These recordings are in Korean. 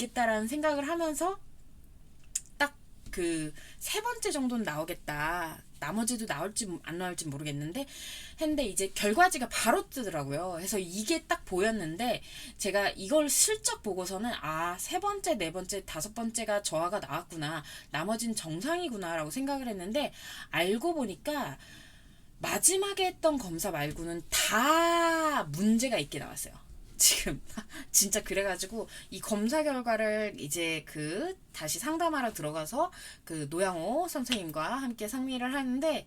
있겠다라는 생각을 하면서 딱 그 세 번째 정도는 나오겠다. 나머지도 나올지 안 나올지 모르겠는데 했는데 이제 결과지가 바로 뜨더라고요. 그래서 이게 딱 보였는데 제가 이걸 슬쩍 보고서는 아, 세 번째, 네 번째, 다섯 번째가 저하가 나왔구나. 나머진 정상이구나라고 생각을 했는데 알고 보니까 마지막에 했던 검사 말고는 다 문제가 있게 나왔어요. 지금 진짜 그래가지고 이 검사 결과를 이제 그 다시 상담하러 들어가서 그 노양호 선생님과 함께 상의를 하는데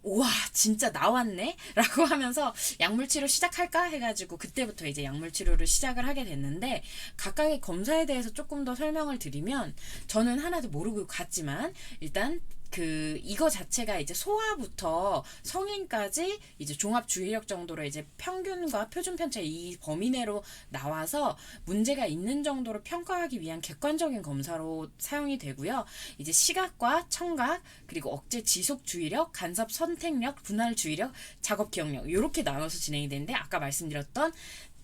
우와 진짜 나왔네 라고 하면서 약물치료 시작할까 해가지고 그때부터 이제 약물치료를 시작을 하게 됐는데 각각의 검사에 대해서 조금 더 설명을 드리면 저는 하나도 모르고 갔지만 일단 그 이거 자체가 이제 소아부터 성인까지 이제 종합 주의력 정도로 이제 평균과 표준 편차 이 범위 내로 나와서 문제가 있는 정도로 평가하기 위한 객관적인 검사로 사용이 되고요. 이제 시각과 청각 그리고 억제 지속 주의력, 간섭 선택력, 분할 주의력, 작업 기억력 이렇게 나눠서 진행이 되는데 아까 말씀드렸던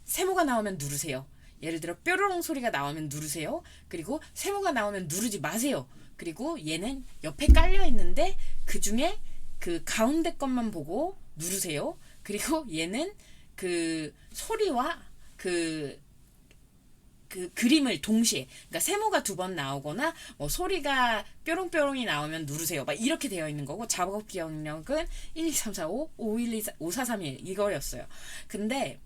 세모가 나오면 누르세요. 예를 들어 뾰로롱 소리가 나오면 누르세요. 그리고 세모가 나오면 누르지 마세요. 그리고 얘는 옆에 깔려 있는데 그 중에 그 가운데 것만 보고 누르세요. 그리고 얘는 그 소리와 그 그림을 동시에 그러니까 세모가 두 번 나오거나 뭐 소리가 뾰롱뾰롱이 나오면 누르세요. 막 이렇게 되어 있는 거고 작업 기억력은 1, 2, 3, 4, 5, 5, 1, 2, 4, 5, 4, 3, 1 이거였어요. 근데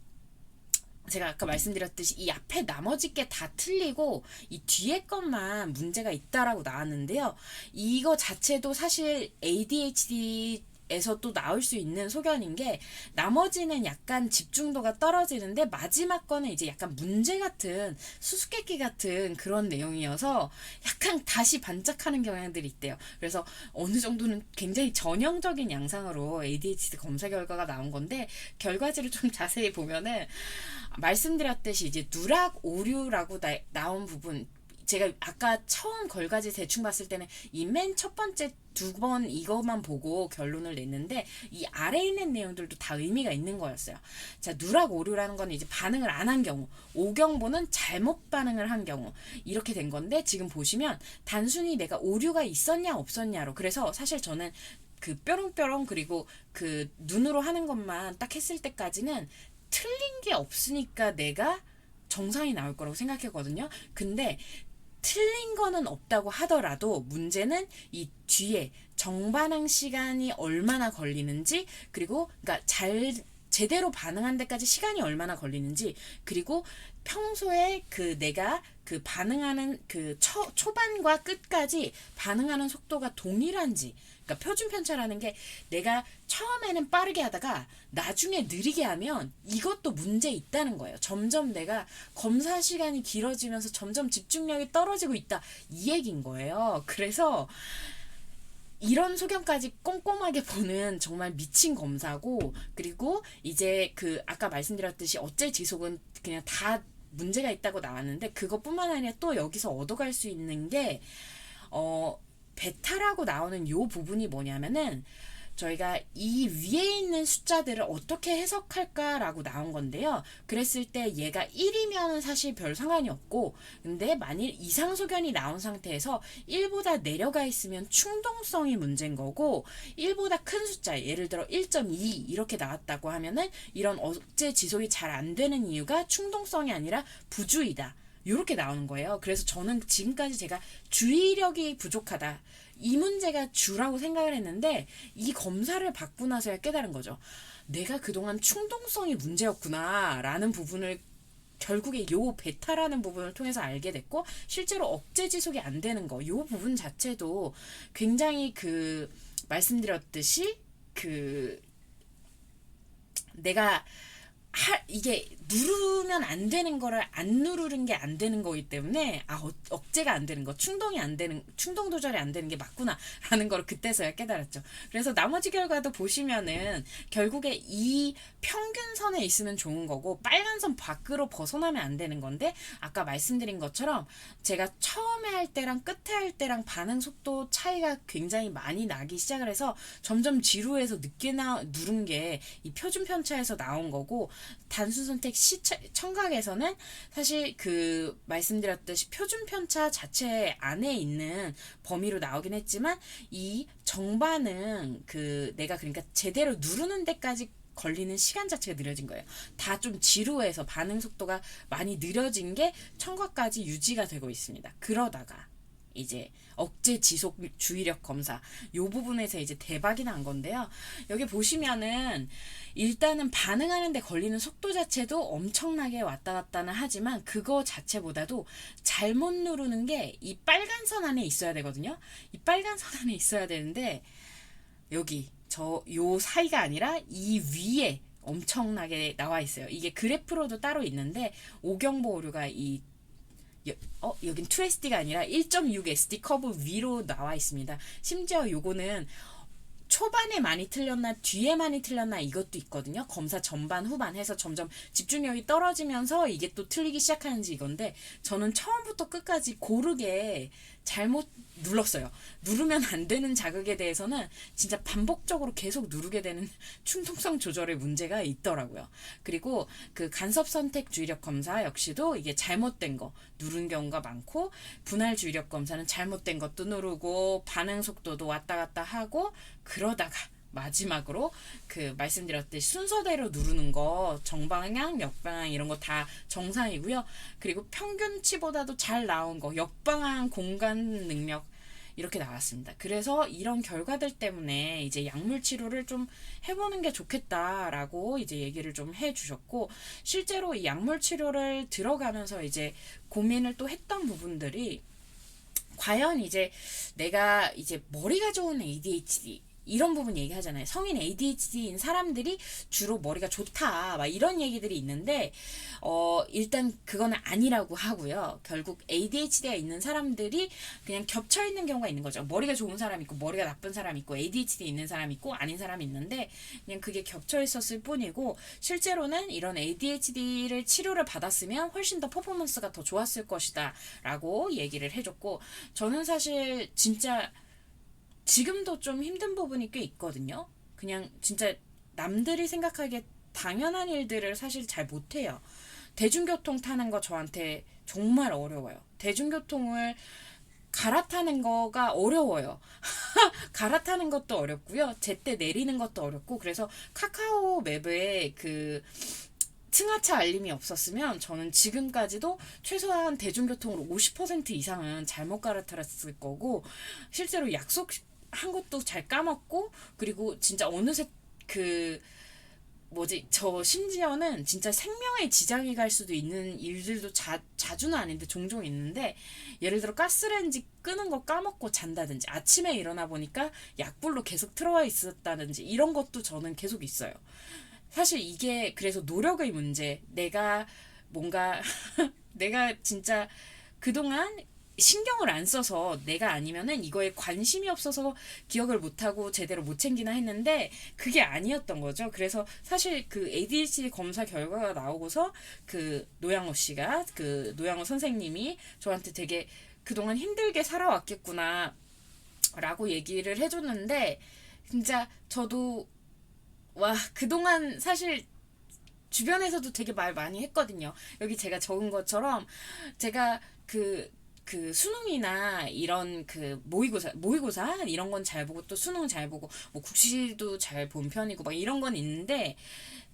제가 아까 말씀드렸듯이 이 앞에 나머지 게 다 틀리고 이 뒤에 것만 문제가 있다라고 나왔는데요. 이거 자체도 사실 ADHD 에서 또 나올 수 있는 소견인 게 나머지는 약간 집중도가 떨어지는데 마지막 거는 이제 약간 문제 같은 수수께끼 같은 그런 내용이어서 약간 다시 반짝하는 경향들이 있대요. 그래서 어느 정도는 굉장히 전형적인 양상으로 ADHD 검사 결과가 나온 건데 결과지를 좀 자세히 보면은 말씀드렸듯이 이제 누락 오류라고 나온 부분 제가 아까 처음 걸가지 대충 봤을 때는 이 맨 첫 번째 두 번 이것만 보고 결론을 냈는데 이 아래에 있는 내용들도 다 의미가 있는 거였어요. 자, 누락 오류라는 건 이제 반응을 안 한 경우, 오경보는 잘못 반응을 한 경우 이렇게 된 건데 지금 보시면 단순히 내가 오류가 있었냐 없었냐로 그래서 사실 저는 그 뾰롱뾰롱 그리고 그 눈으로 하는 것만 딱 했을 때까지는 틀린 게 없으니까 내가 정상이 나올 거라고 생각했거든요. 근데 틀린 거는 없다고 하더라도 문제는 이 뒤에 정반응 시간이 얼마나 걸리는지 그리고 그러니까 잘 제대로 반응한 데까지 시간이 얼마나 걸리는지 그리고 평소에 그 내가 그 반응하는 그 초반과 끝까지 반응하는 속도가 동일한지 그러니까 표준 편차라는 게 내가 처음에는 빠르게 하다가 나중에 느리게 하면 이것도 문제 있다는 거예요. 점점 내가 검사 시간이 길어지면서 점점 집중력이 떨어지고 있다 이 얘기인 거예요. 그래서 이런 소견까지 꼼꼼하게 보는 정말 미친 검사고 그리고 이제 그 아까 말씀드렸듯이 어째 지속은 그냥 다 문제가 있다고 나왔는데 그것뿐만 아니라 또 여기서 얻어갈 수 있는 게 베타라고 나오는 요 부분이 뭐냐면은 저희가 이 위에 있는 숫자들을 어떻게 해석할까라고 나온 건데요. 그랬을 때 얘가 1이면 사실 별 상관이 없고 근데 만일 이상 소견이 나온 상태에서 1보다 내려가 있으면 충동성이 문제인 거고 1보다 큰 숫자 예를 들어 1.2 이렇게 나왔다고 하면은 이런 억제 지속이 잘 안 되는 이유가 충동성이 아니라 부주의다. 이렇게 나오는 거예요. 그래서 저는 지금까지 제가 주의력이 부족하다. 이 문제가 주라고 생각을 했는데 이 검사를 받고 나서야 깨달은 거죠. 내가 그동안 충동성이 문제였구나 라는 부분을 결국에 요 베타라는 부분을 통해서 알게 됐고 실제로 억제 지속이 안 되는 거 요 부분 자체도 굉장히 그 말씀드렸듯이 그 내가 이게 누르면 안 되는 거를 안 누르는 게 안 되는 거기 때문에 억제가 안 되는 거 충동이 안 되는 충동 조절이 안 되는 게 맞구나 라는 걸 그때서야 깨달았죠. 그래서 나머지 결과도 보시면은 결국에 이 평균선에 있으면 좋은 거고 빨간 선 밖으로 벗어나면 안 되는 건데 아까 말씀드린 것처럼 제가 처음에 할 때랑 끝에 할 때랑 반응 속도 차이가 굉장히 많이 나기 시작을 해서 점점 지루해서 늦게 누른 게 이 표준 편차에서 나온 거고 단순 선택 청각에서는 사실 그 말씀드렸듯이 표준 편차 자체 안에 있는 범위로 나오긴 했지만 이 정반응 그 내가 그러니까 제대로 누르는 데까지 걸리는 시간 자체가 느려진 거예요. 다 좀 지루해서 반응 속도가 많이 느려진 게 청각까지 유지가 되고 있습니다. 그러다가 이제 억제 지속 주의력 검사 요 부분에서 이제 대박이 난 건데요. 여기 보시면은 일단은 반응하는 데 걸리는 속도 자체도 엄청나게 왔다 갔다는 하지만 그거 자체보다도 잘못 누르는 게 이 빨간 선 안에 있어야 되거든요. 이 빨간 선 안에 있어야 되는데 여기 요 사이가 아니라 이 위에 엄청나게 나와 있어요. 이게 그래프로도 따로 있는데 오경보 오류가 여긴 2SD가 아니라 1.6 SD 커브 위로 나와 있습니다. 심지어 요거는 초반에 많이 틀렸나 뒤에 많이 틀렸나 이것도 있거든요. 검사 전반 후반 해서 점점 집중력이 떨어지면서 이게 또 틀리기 시작하는지 이건데 저는 처음부터 끝까지 고르게 잘못 눌렀어요. 누르면 안 되는 자극에 대해서는 진짜 반복적으로 계속 누르게 되는 충동성 조절의 문제가 있더라고요. 그리고 그 간섭 선택 주의력 검사 역시도 이게 잘못된 거 누른 경우가 많고 분할 주의력 검사는 잘못된 것도 누르고 반응 속도도 왔다 갔다 하고 그러다가 마지막으로 그 말씀드렸듯이 순서대로 누르는 거 정방향, 역방향 이런 거 다 정상이고요. 그리고 평균치보다도 잘 나온 거 역방향 공간 능력 이렇게 나왔습니다. 그래서 이런 결과들 때문에 이제 약물 치료를 좀 해보는 게 좋겠다라고 이제 얘기를 좀 해주셨고 실제로 이 약물 치료를 들어가면서 이제 고민을 또 했던 부분들이 과연 이제 내가 이제 머리가 좋은 ADHD 이런 부분 얘기하잖아요. 성인 ADHD인 사람들이 주로 머리가 좋다 막 이런 얘기들이 있는데 일단 그거는 아니라고 하고요. 결국 ADHD가 있는 사람들이 그냥 겹쳐 있는 경우가 있는 거죠. 머리가 좋은 사람 있고 머리가 나쁜 사람 있고 ADHD 있는 사람 있고 아닌 사람 있는데 그냥 그게 겹쳐 있었을 뿐이고 실제로는 이런 ADHD를 치료를 받았으면 훨씬 더 퍼포먼스가 더 좋았을 것이다 라고 얘기를 해줬고 저는 사실 진짜 지금도 좀 힘든 부분이 꽤 있거든요. 그냥 진짜 남들이 생각하기에 당연한 일들을 사실 잘 못해요. 대중교통 타는 거 저한테 정말 어려워요. 대중교통을 갈아타는 거가 어려워요. 갈아타는 것도 어렵고요. 제때 내리는 것도 어렵고 그래서 카카오 맵에 그 승하차 알림이 없었으면 저는 지금까지도 최소한 대중교통으로 50% 이상은 잘못 갈아탔을 거고 실제로 약속한 것도 잘 까먹고 그리고 진짜 어느새 저 심지어는 진짜 생명에 지장이 갈 수도 있는 일들도 자주는 아닌데 종종 있는데 예를 들어 가스레인지 끄는 거 까먹고 잔다든지 아침에 일어나 보니까 약불로 계속 틀어와 있었다든지 이런 것도 저는 계속 있어요. 사실 이게 그래서 노력의 문제. 내가 뭔가 내가 진짜 그동안 신경을 안 써서 내가 아니면은 이거에 관심이 없어서 기억을 못하고 제대로 못 챙기나 했는데 그게 아니었던 거죠. 그래서 사실 그 ADHD 검사 결과가 나오고서 그 노양호 씨가 그 노양호 선생님이 저한테 되게 그동안 힘들게 살아왔겠구나 라고 얘기를 해줬는데 진짜 저도 와, 그동안 사실 주변에서도 되게 말 많이 했거든요. 여기 제가 적은 것처럼 제가 그 수능이나 이런 그 모의고사 이런 건 잘 보고 또 수능 잘 보고 뭐 국시도 잘 본 편이고 막 이런 건 있는데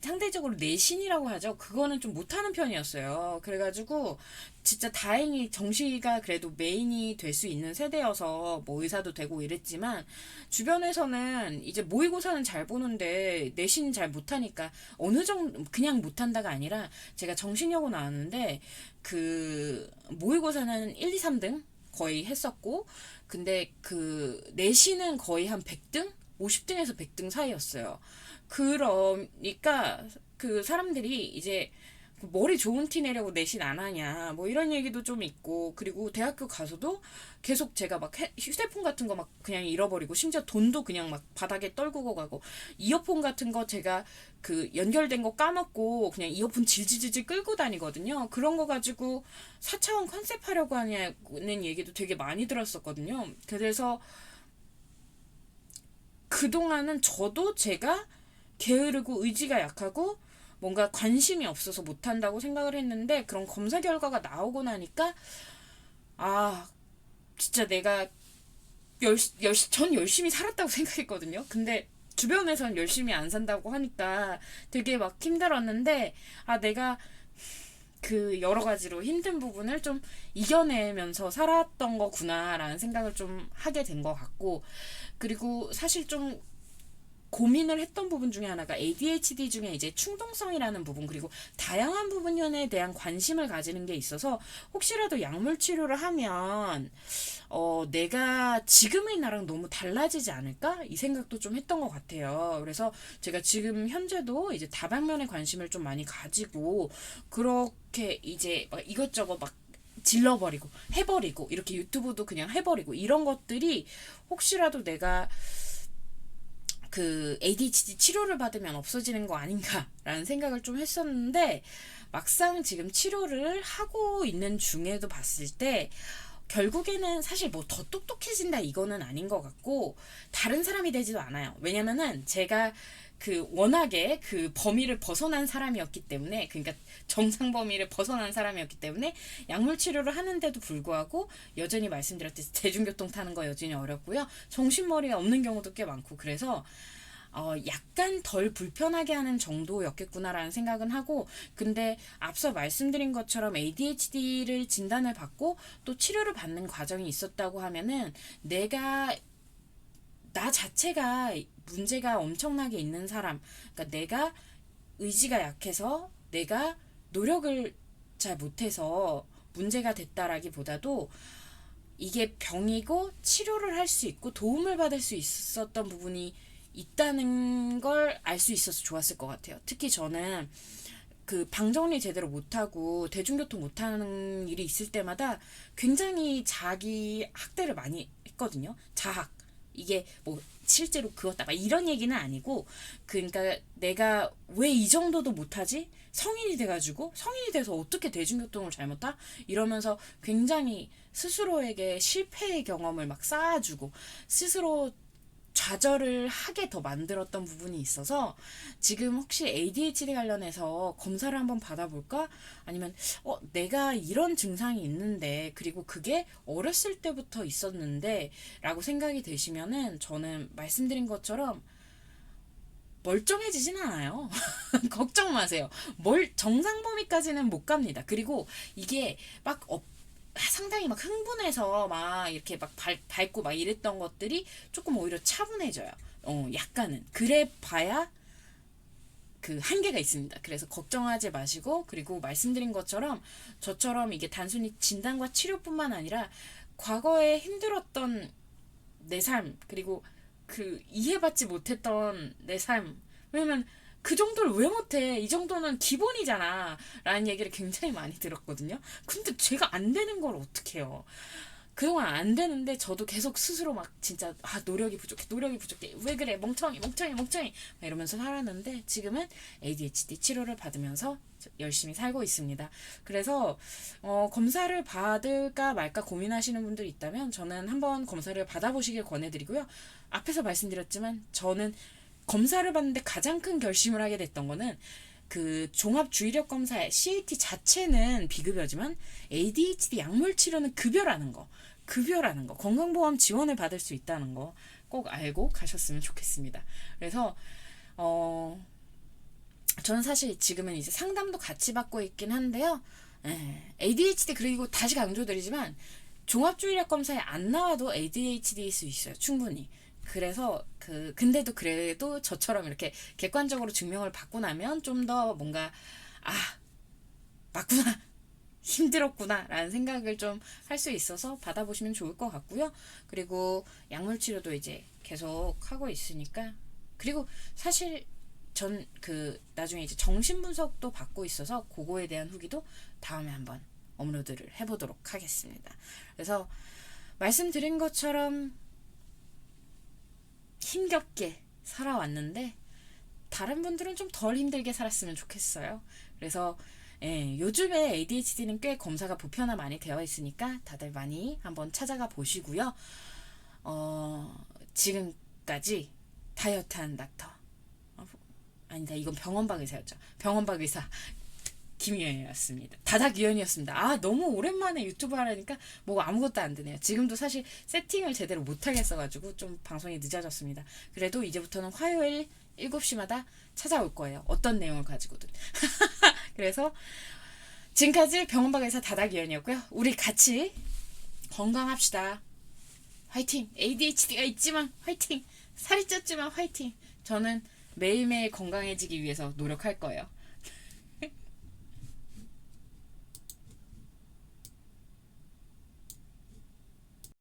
상대적으로 내신이라고 하죠. 그거는 좀 못하는 편이었어요. 그래가지고 진짜 다행히 정시가 그래도 메인이 될 수 있는 세대여서 뭐 의사도 되고 이랬지만 주변에서는 이제 모의고사는 잘 보는데 내신 잘 못하니까 어느 정도 그냥 못한다가 아니라 제가 정신여고 나왔는데 그 모의고사는 1, 2, 3등 거의 했었고 근데 그 내신은 거의 한 100등? 50등에서 100등 사이였어요. 그러니까 그 사람들이 이제 머리 좋은 티 내려고 내신 안 하냐 뭐 이런 얘기도 좀 있고 그리고 대학교 가서도 계속 제가 막 휴대폰 같은 거 막 그냥 잃어버리고 심지어 돈도 그냥 막 바닥에 떨구고 가고 이어폰 같은 거 제가 그 연결된 거 까먹고 그냥 이어폰 질질질질 끌고 다니거든요. 그런 거 가지고 4차원 컨셉 하려고 하냐는 얘기도 되게 많이 들었었거든요. 그래서 그동안은 저도 제가 게으르고 의지가 약하고 뭔가 관심이 없어서 못한다고 생각을 했는데 그런 검사 결과가 나오고 나니까 아 진짜 내가 전 열심히 살았다고 생각했거든요. 근데 주변에선 열심히 안 산다고 하니까 되게 막 힘들었는데 아 내가 그 여러 가지로 힘든 부분을 좀 이겨내면서 살았던 거구나라는 생각을 좀 하게 된 것 같고 그리고 사실 좀 고민을 했던 부분 중에 하나가 ADHD 중에 이제 충동성이라는 부분 그리고 다양한 부분에 대한 관심을 가지는 게 있어서 혹시라도 약물 치료를 하면 내가 지금의 나랑 너무 달라지지 않을까? 이 생각도 좀 했던 것 같아요. 그래서 제가 지금 현재도 이제 다방면에 관심을 좀 많이 가지고 그렇게 이제 막 이것저것 막 질러버리고 해버리고 이렇게 유튜브도 그냥 해버리고 이런 것들이 혹시라도 내가 그 ADHD 치료를 받으면 없어지는 거 아닌가라는 생각을 좀 했었는데 막상 지금 치료를 하고 있는 중에도 봤을 때 결국에는 사실 뭐 더 똑똑해진다 이거는 아닌 것 같고 다른 사람이 되지도 않아요. 왜냐면은 제가 그 워낙에 그 범위를 벗어난 사람이었기 때문에 그러니까 정상 범위를 벗어난 사람이었기 때문에 약물 치료를 하는데도 불구하고 여전히 말씀드렸듯이 대중교통 타는 거 여전히 어렵고요. 정신머리가 없는 경우도 꽤 많고 그래서 약간 덜 불편하게 하는 정도였겠구나라는 생각은 하고 근데 앞서 말씀드린 것처럼 ADHD를 진단을 받고 또 치료를 받는 과정이 있었다고 하면은 나 자체가 문제가 엄청나게 있는 사람 그러니까 내가 의지가 약해서 내가 노력을 잘 못해서 문제가 됐다라기보다도 이게 병이고 치료를 할 수 있고 도움을 받을 수 있었던 부분이 있다는 걸 알 수 있어서 좋았을 것 같아요. 특히 저는 그 방정리 제대로 못하고 대중교통 못하는 일이 있을 때마다 굉장히 자기 학대를 많이 했거든요. 자학. 이게 뭐 실제로 그었다 막 이런 얘기는 아니고 그러니까 내가 왜 이 정도도 못하지? 성인이 돼가지고 성인이 돼서 어떻게 대중교통을 잘못 타? 이러면서 굉장히 스스로에게 실패의 경험을 막 쌓아주고 스스로 좌절을 하게 더 만들었던 부분이 있어서 지금 혹시 ADHD 관련해서 검사를 한번 받아볼까? 아니면 내가 이런 증상이 있는데 그리고 그게 어렸을 때부터 있었는데 라고 생각이 되시면은 저는 말씀드린 것처럼 멀쩡해지진 않아요. 걱정 마세요. 정상 범위까지는 못 갑니다. 그리고 이게 막 상당히 막 흥분해서 막 이렇게 막 밟고 막 이랬던 것들이 조금 오히려 차분해져요. 약간은. 그래 봐야 그 한계가 있습니다. 그래서 걱정하지 마시고 그리고 말씀드린 것처럼 저처럼 이게 단순히 진단과 치료뿐만 아니라 과거에 힘들었던 내 삶 그리고 그 이해받지 못했던 내 삶 왜냐면 그 정도를 왜 못해 이 정도는 기본이잖아 라는 얘기를 굉장히 많이 들었거든요. 근데 제가 안 되는 걸 어떡해요. 그동안 안 되는데 저도 계속 스스로 막 진짜 노력이 부족해 왜 그래 멍청이 이러면서 살았는데 지금은 ADHD 치료를 받으면서 열심히 살고 있습니다. 그래서 검사를 받을까 말까 고민하시는 분들이 있다면 저는 한번 검사를 받아보시길 권해드리고요. 앞에서 말씀드렸지만 저는 검사를 받는데 가장 큰 결심을 하게 됐던 거는 그 종합주의력 검사의 CAT 자체는 비급여지만 ADHD 약물 치료는 급여라는 거, 건강보험 지원을 받을 수 있다는 거 꼭 알고 가셨으면 좋겠습니다. 그래서 저는 사실 지금은 이제 상담도 같이 받고 있긴 한데요. ADHD 그리고 다시 강조드리지만 종합주의력 검사에 안 나와도 ADHD일 수 있어요. 충분히. 그래서 근데도 그래도 저처럼 이렇게 객관적으로 증명을 받고 나면 좀 더 뭔가 맞구나 힘들었구나 라는 생각을 좀 할 수 있어서 받아보시면 좋을 것 같고요. 그리고 약물 치료도 이제 계속 하고 있으니까 그리고 사실 전 나중에 이제 정신 분석도 받고 있어서 그거에 대한 후기도 다음에 한번 업로드를 해보도록 하겠습니다. 그래서 말씀드린 것처럼 힘겹게 살아왔는데 다른 분들은 좀 덜 힘들게 살았으면 좋겠어요. 그래서 요즘에 ADHD는 꽤 검사가 보편화 많이 되어 있으니까 다들 많이 한번 찾아가 보시고요. 지금까지 다이어트한 닥터 아니다. 이건 병원박 의사였죠. 병원박 의사 김유연이었습니다. 다닥유연이었습니다. 아 너무 오랜만에 유튜브 하려니까 뭐 아무것도 안 되네요. 지금도 사실 세팅을 제대로 못하겠어가지고 좀 방송이 늦어졌습니다. 그래도 이제부터는 화요일 7시마다 찾아올 거예요. 어떤 내용을 가지고든. 그래서 지금까지 병원박 의사 다닥유연이었고요. 우리 같이 건강합시다. 화이팅! ADHD가 있지만 화이팅! 살이 쪘지만 화이팅! 저는 매일매일 건강해지기 위해서 노력할 거예요.